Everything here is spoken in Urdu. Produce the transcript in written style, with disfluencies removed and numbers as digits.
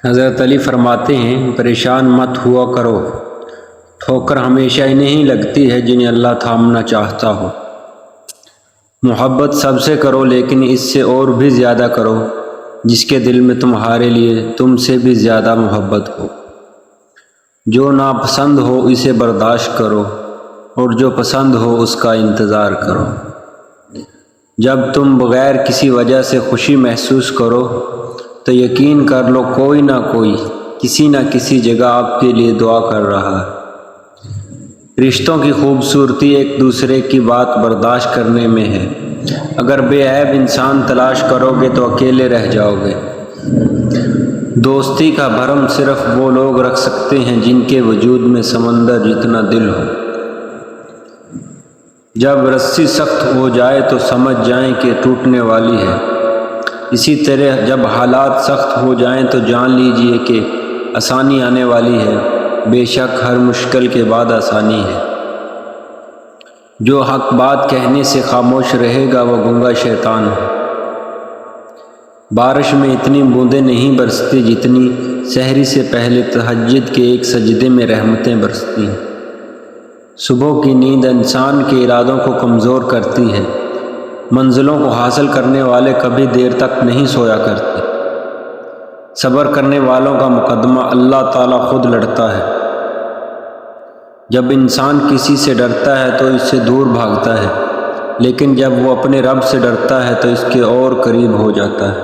حضرت علی فرماتے ہیں، پریشان مت ہوا کرو، ٹھوکر ہمیشہ انہیں ہی لگتی ہے جنہیں اللہ تھامنا چاہتا ہو۔ محبت سب سے کرو، لیکن اس سے اور بھی زیادہ کرو جس کے دل میں تمہارے لیے تم سے بھی زیادہ محبت ہو۔ جو ناپسند ہو اسے برداشت کرو، اور جو پسند ہو اس کا انتظار کرو۔ جب تم بغیر کسی وجہ سے خوشی محسوس کرو تو یقین کر لو کوئی نہ کوئی کسی نہ کسی جگہ آپ کے لیے دعا کر رہا ہے۔ رشتوں کی خوبصورتی ایک دوسرے کی بات برداشت کرنے میں ہے۔ اگر بے عیب انسان تلاش کرو گے تو اکیلے رہ جاؤ گے۔ دوستی کا بھرم صرف وہ لوگ رکھ سکتے ہیں جن کے وجود میں سمندر جتنا دل ہو۔ جب رسی سخت ہو جائے تو سمجھ جائیں کہ ٹوٹنے والی ہے۔ اسی طرح جب حالات سخت ہو جائیں تو جان لیجئے کہ آسانی آنے والی ہے۔ بے شک ہر مشکل کے بعد آسانی ہے۔ جو حق بات کہنے سے خاموش رہے گا وہ گنگا شیطان ہے۔ بارش میں اتنی بوندیں نہیں برستی جتنی سحری سے پہلے تہجد کے ایک سجدے میں رحمتیں برستی ہیں۔ صبح کی نیند انسان کے ارادوں کو کمزور کرتی ہے۔ منزلوں کو حاصل کرنے والے کبھی دیر تک نہیں سویا کرتے۔ صبر کرنے والوں کا مقدمہ اللہ تعالیٰ خود لڑتا ہے۔ جب انسان کسی سے ڈرتا ہے تو اس سے دور بھاگتا ہے، لیکن جب وہ اپنے رب سے ڈرتا ہے تو اس کے اور قریب ہو جاتا ہے۔